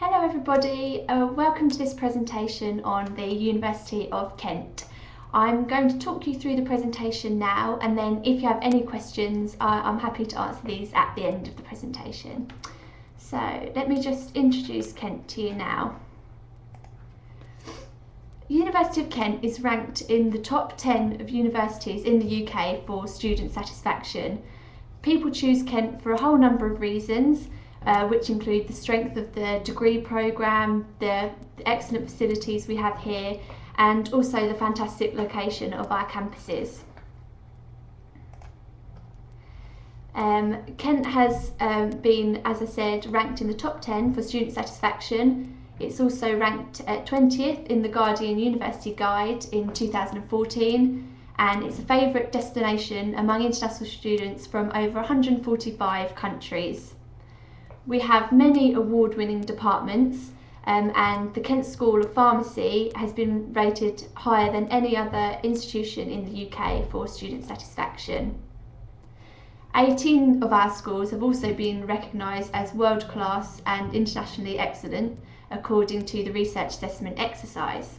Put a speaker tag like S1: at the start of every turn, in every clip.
S1: Hello everybody, welcome to this presentation on the University of Kent. I'm going to talk you through the presentation now, and then if you have any questions I'm happy to answer these at the end of the presentation. So let me just introduce Kent to you now. University of Kent is ranked in the top 10 of universities in the UK for student satisfaction. People choose Kent for a whole number of reasons, which include the strength of the degree programme, the excellent facilities we have here, and also the fantastic location of our campuses. Kent has been, as I said, ranked in the top 10 for student satisfaction. It's also ranked at 20th in the Guardian University Guide in 2014, and it's a favourite destination among international students from over 145 countries. We have many award-winning departments, and the Kent School of Pharmacy has been rated higher than any other institution in the UK for student satisfaction. 18 of our schools have also been recognised as world-class and internationally excellent according to the research assessment exercise.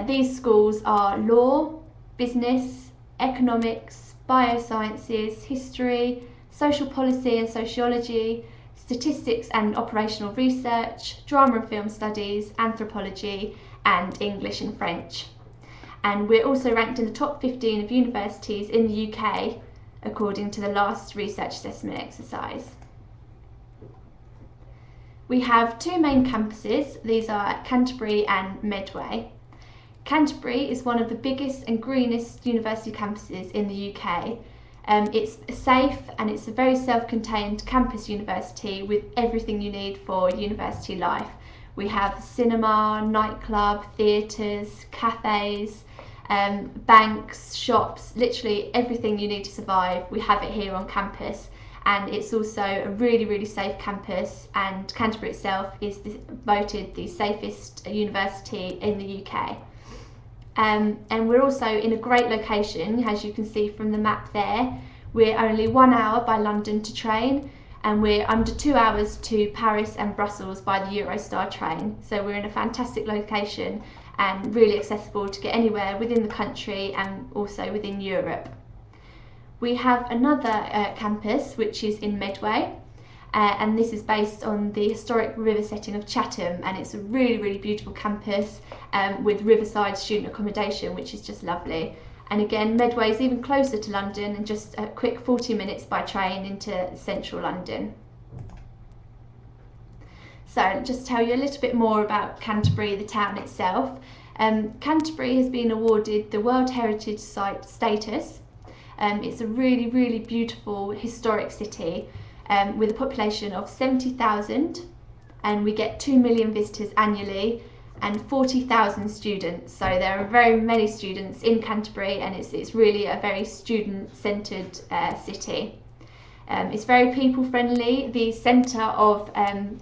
S1: These schools are law, business, economics, biosciences, history, social policy and sociology, statistics and operational research, drama and film studies, anthropology, and English and French. And we're also ranked in the top 15 of universities in the UK according to the last research assessment exercise. We have two main campuses. These are at Canterbury and Medway. Canterbury is one of the biggest and greenest university campuses in the UK. It's safe and it's a very self-contained campus university with everything you need for university life. We have cinema, nightclub, theatres, cafes, banks, shops, literally everything you need to survive. We have it here on campus, and it's also a really safe campus, and Canterbury itself is voted the safest university in the UK. And we're also in a great location, as you can see from the map there. We're only 1 hour by London to train, and we're under 2 hours to Paris and Brussels by the Eurostar train. So we're in a fantastic location and really accessible to get anywhere within the country and also within Europe. We have another campus which is in Medway, and this is based on the historic river setting of Chatham, and it's a really beautiful campus with riverside student accommodation, which is just lovely. And again, Medway is even closer to London, and just a quick 40 minutes by train into central London. So just tell you a little bit more about Canterbury, the town itself. Canterbury has been awarded the World Heritage Site status. It's a really beautiful historic city, with a population of 70,000, and we get 2 million visitors annually and 40,000 students. So there are very many students in Canterbury, and it's really a very student-centred city. It's very people-friendly. The centre of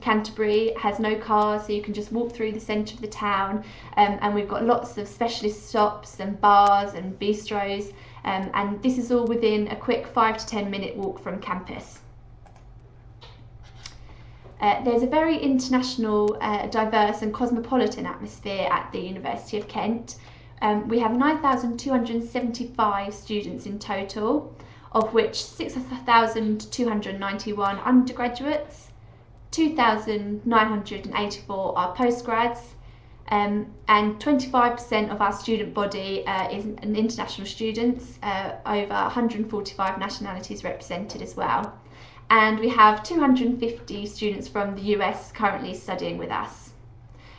S1: Canterbury has no cars, so you can just walk through the centre of the town, and we've got lots of specialist shops and bars and bistros, and this is all within a quick 5 to 10 minute walk from campus. There's a very international, diverse and cosmopolitan atmosphere at the University of Kent. We have 9,275 students in total, of which 6,291 undergraduates, 2,984 are postgrads, and 25% of our student body is international students, over 145 nationalities represented as well. And we have 250 students from the US currently studying with us.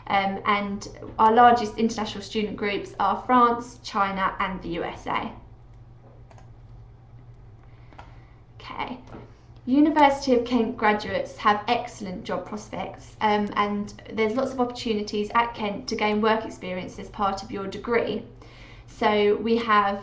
S1: And our largest international student groups are France, China and the USA. Okay. University of Kent graduates have excellent job prospects, and there's lots of opportunities at Kent to gain work experience as part of your degree. So we have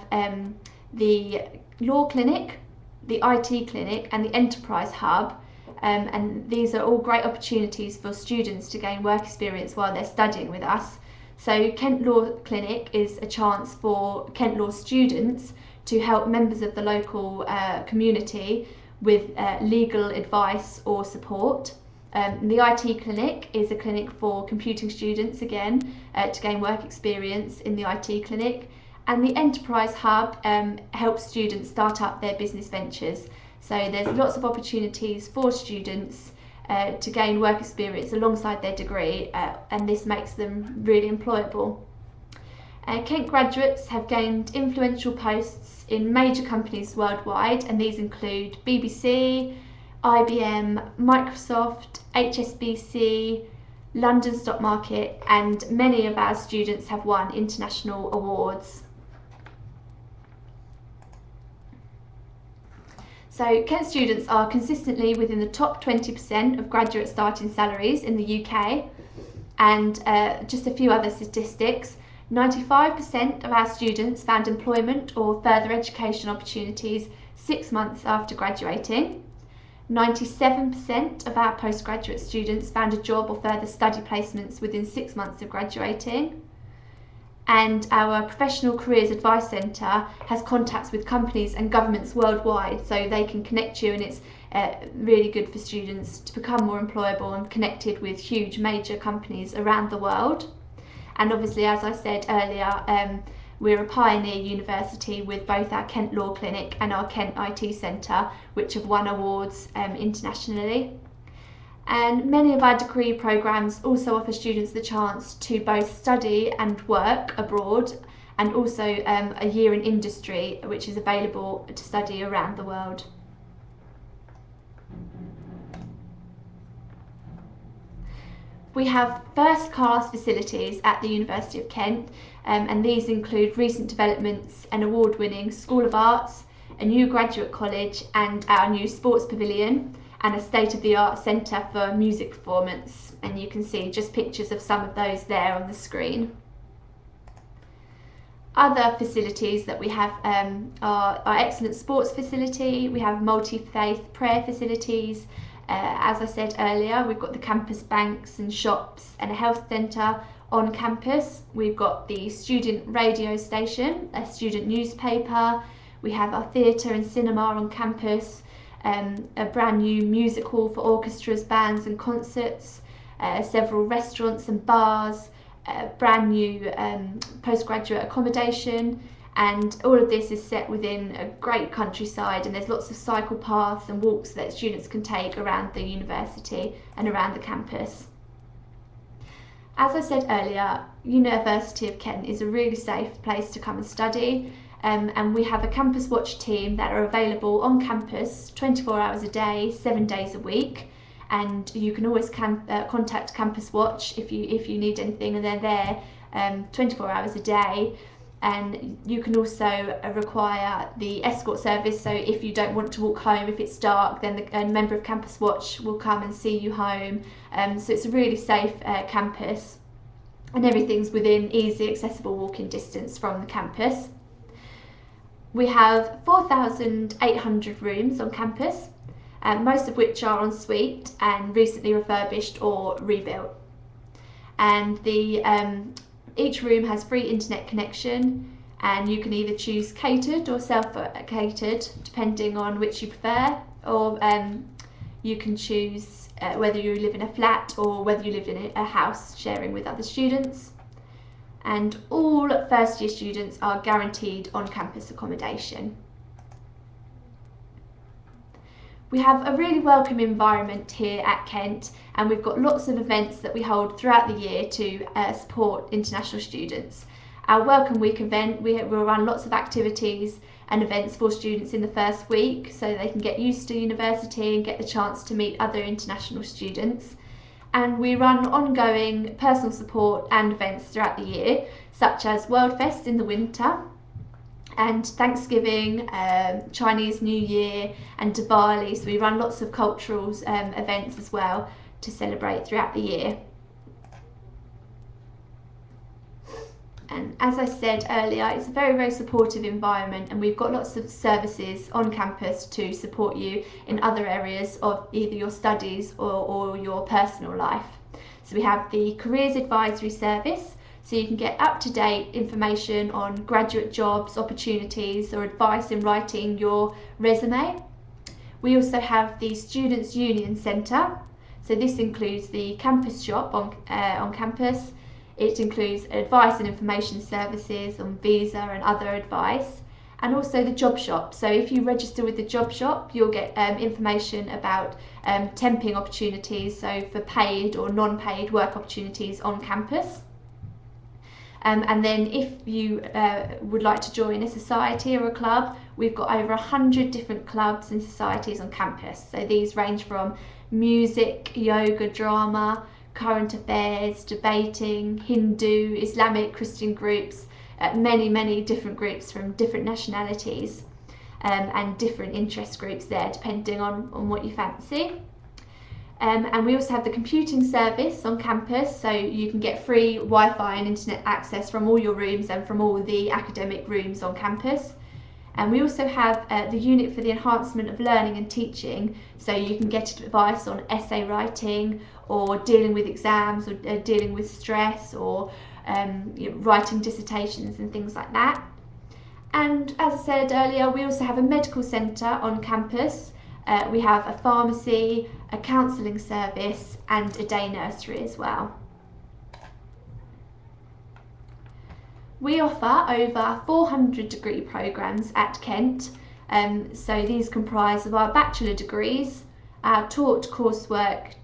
S1: the Law Clinic, the IT Clinic and the Enterprise Hub, and these are all great opportunities for students to gain work experience while they're studying with us. So Kent Law Clinic is a chance for Kent Law students to help members of the local community with legal advice or support. The IT clinic is a clinic for computing students again, to gain work experience in the IT clinic. And the Enterprise Hub helps students start up their business ventures. So there's lots of opportunities for students to gain work experience alongside their degree, and this makes them really employable. Kent graduates have gained influential posts in major companies worldwide, and these include BBC, IBM, Microsoft, HSBC, London Stock Market, and many of our students have won international awards. So Kent students are consistently within the top 20% of graduate starting salaries in the UK, and just a few other statistics. 95% of our students found employment or further education opportunities 6 months after graduating. 97% of our postgraduate students found a job or further study placements within 6 months of graduating. And our Professional Careers Advice Centre has contacts with companies and governments worldwide, so they can connect you, and it's really good for students to become more employable and connected with huge major companies around the world. And obviously, as I said earlier, we're a pioneer university with both our Kent Law Clinic and our Kent IT Centre, which have won awards internationally. And many of our degree programmes also offer students the chance to both study and work abroad, and also a year in industry, which is available to study around the world. We have first-class facilities at the University of Kent, and these include recent developments, an award-winning School of Arts, a new graduate college, and our new sports pavilion, and a state-of-the-art centre for music performance. And you can see just pictures of some of those there on the screen. Other facilities that we have are our excellent sports facility. We have multi-faith prayer facilities. As I said earlier, we've got the campus banks and shops and a health centre on campus. We've got the student radio station, a student newspaper. We have our theatre and cinema on campus, a brand new music hall for orchestras, bands and concerts, several restaurants and bars, brand new postgraduate accommodation, and all of this is set within a great countryside, and there's lots of cycle paths and walks that students can take around the university and around the campus. As I said earlier, University of Kent is a really safe place to come and study. And we have a Campus Watch team that are available on campus 24 hours a day, 7 days a week, and you can always contact Campus Watch if you need anything, and they're there 24 hours a day. And you can also require the escort service, so if you don't want to walk home, if it's dark, then a member of Campus Watch will come and see you home. So it's a really safe campus, and everything's within easy accessible walking distance from the campus. We have 4,800 rooms on campus, most of which are en suite and recently refurbished or rebuilt. And each room has free internet connection, and you can either choose catered or self-catered, depending on which you prefer, or you can choose whether you live in a flat or whether you live in a house sharing with other students. And all first year students are guaranteed on-campus accommodation. We have a really welcome environment here at Kent, and we've got lots of events that we hold throughout the year to support international students. Our Welcome Week event, we'll run lots of activities and events for students in the first week so they can get used to university and get the chance to meet other international students. And we run ongoing personal support and events throughout the year, such as Worldfest in the winter, and Thanksgiving, Chinese New Year, and Diwali. So we run lots of cultural events as well to celebrate throughout the year. And as I said earlier, it's a very, very supportive environment, and we've got lots of services on campus to support you in other areas of either your studies or your personal life. So we have the Careers Advisory Service, so you can get up-to-date information on graduate jobs, opportunities, or advice in writing your resume. We also have the Students' Union Centre. So this includes the campus shop on campus. It includes advice and information services on visa and other advice, and also the job shop. So if you register with the job shop, you'll get information about temping opportunities, so for paid or non-paid work opportunities on campus. And then if you would like to join a society or a club, we've got over 100 different clubs and societies on campus. So these range from music, yoga, drama, current affairs, debating, Hindu, Islamic, Christian groups, many different groups from different nationalities, and different interest groups there depending on what you fancy. And we also have the computing service on campus, so you can get free Wi-Fi and internet access from all your rooms and from all the academic rooms on campus. And we also have the unit for the enhancement of learning and teaching, so you can get advice on essay writing or dealing with exams or dealing with stress or writing dissertations and things like that. And as I said earlier, we also have a medical centre on campus. We have a pharmacy, a counselling service and a day nursery as well. We offer over 400 degree programmes at Kent, so these comprise of our bachelor degrees, our taught coursework,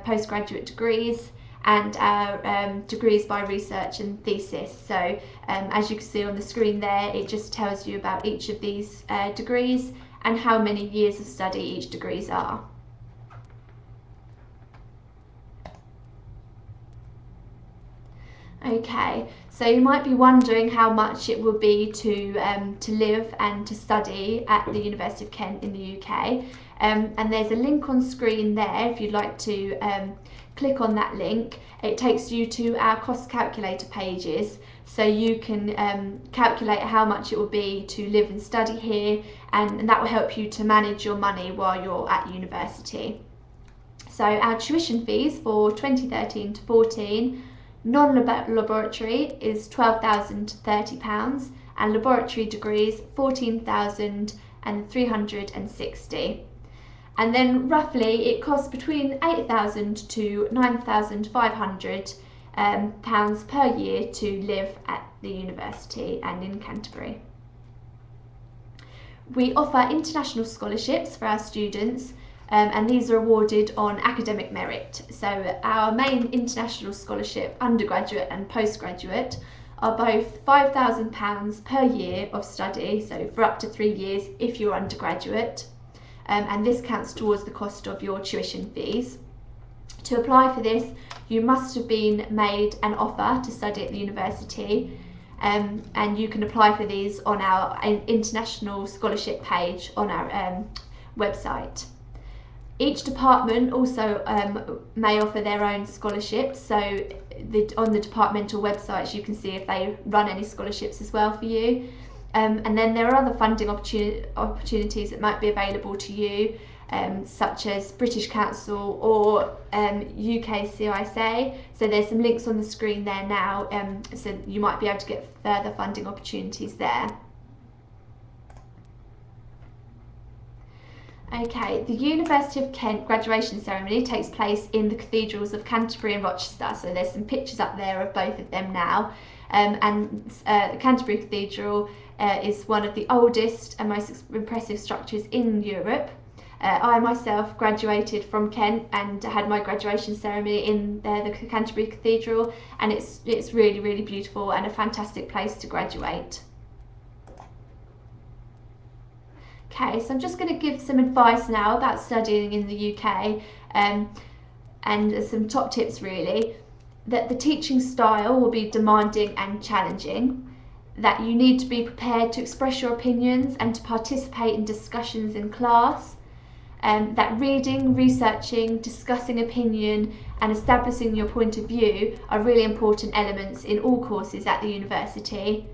S1: postgraduate degrees, and our degrees by research and thesis. So as you can see on the screen there, it just tells you about each of these degrees and how many years of study each degrees are. Okay, so you might be wondering how much it will be to live and to study at the University of Kent in the UK, and there's a link on screen there if you'd like to click on that link. It takes you to our cost calculator pages, so you can calculate how much it will be to live and study here, and that will help you to manage your money while you're at university. So our tuition fees for 2013 to 14, non-laboratory is £12,030 and laboratory degrees £14,360. And then roughly it costs between £8,000 to £9,500 pounds per year to live at the university and in Canterbury. We offer international scholarships for our students, and these are awarded on academic merit. So our main international scholarship, undergraduate and postgraduate, are both £5,000 per year of study, so for up to 3 years if you're undergraduate, and this counts towards the cost of your tuition fees. To apply for this, you must have been made an offer to study at the university, and you can apply for these on our international scholarship page on our website. Each department also may offer their own scholarships, so on the departmental websites you can see if they run any scholarships as well for you. And then there are other funding opportunities that might be available to you, such as British Council or UK CISA. So there's some links on the screen there now, so you might be able to get further funding opportunities there. Okay, the University of Kent graduation ceremony takes place in the cathedrals of Canterbury and Rochester, so there's some pictures up there of both of them now. The Canterbury Cathedral is one of the oldest and most impressive structures in Europe. I myself graduated from Kent and had my graduation ceremony in the Canterbury Cathedral, and it's really beautiful and a fantastic place to graduate. Okay, so I'm just going to give some advice now about studying in the UK, and some top tips really. That the teaching style will be demanding and challenging, that you need to be prepared to express your opinions and to participate in discussions in class, that reading, researching, discussing opinion and establishing your point of view are really important elements in all courses at the university.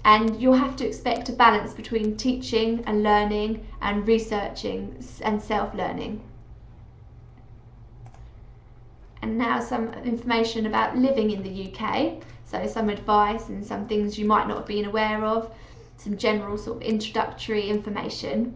S1: And you'll have to expect a balance between teaching and learning and researching and self-learning. And now some information about living in the UK, so some advice and some things you might not have been aware of, some general sort of introductory information.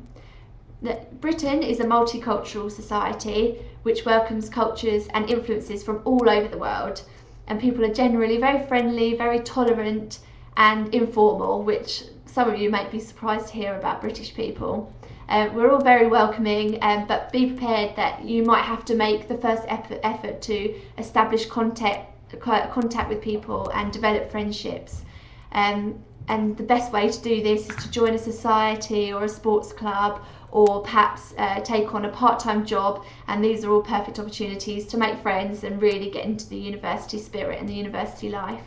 S1: Britain is a multicultural society which welcomes cultures and influences from all over the world, and people are generally very friendly, very tolerant and informal, which some of you might be surprised to hear about British people. We're all very welcoming, but be prepared that you might have to make the first effort to establish contact with people and develop friendships. And the best way to do this is to join a society or a sports club, or perhaps take on a part-time job, and these are all perfect opportunities to make friends and really get into the university spirit and the university life.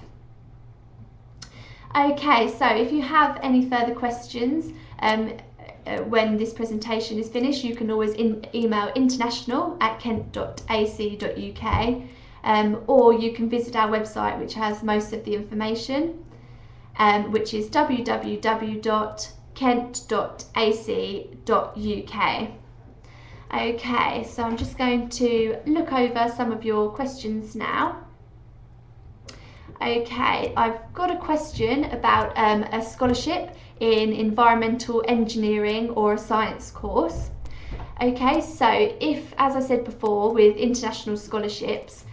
S1: Okay, so if you have any further questions when this presentation is finished, you can always email international@kent.ac.uk, or you can visit our website, which has most of the information, which is www.kent.ac.uk. Okay, so I'm just going to look over some of your questions now. Okay, I've got a question about a scholarship in environmental engineering or a science course. Okay, so if, as I said before, with international scholarships,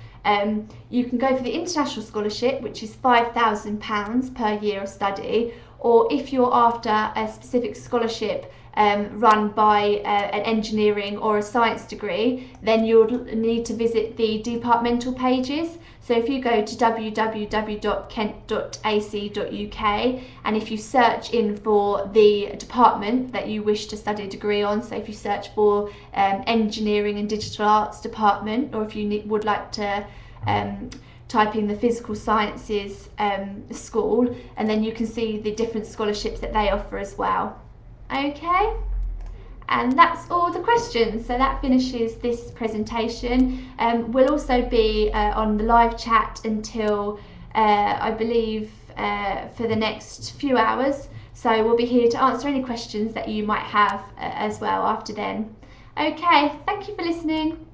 S1: you can go for the international scholarship, which is £5,000 per year of study, or if you're after a specific scholarship run by an engineering or a science degree, then you'll need to visit the departmental pages. So if you go to www.kent.ac.uk, and if you search in for the department that you wish to study a degree on, so if you search for engineering and digital arts department, or if you would like to type in the physical sciences school, and then you can see the different scholarships that they offer as well. Okay, and that's all the questions, so that finishes this presentation. We'll also be on the live chat until I believe for the next few hours, so we'll be here to answer any questions that you might have as well after then. Okay, thank you for listening.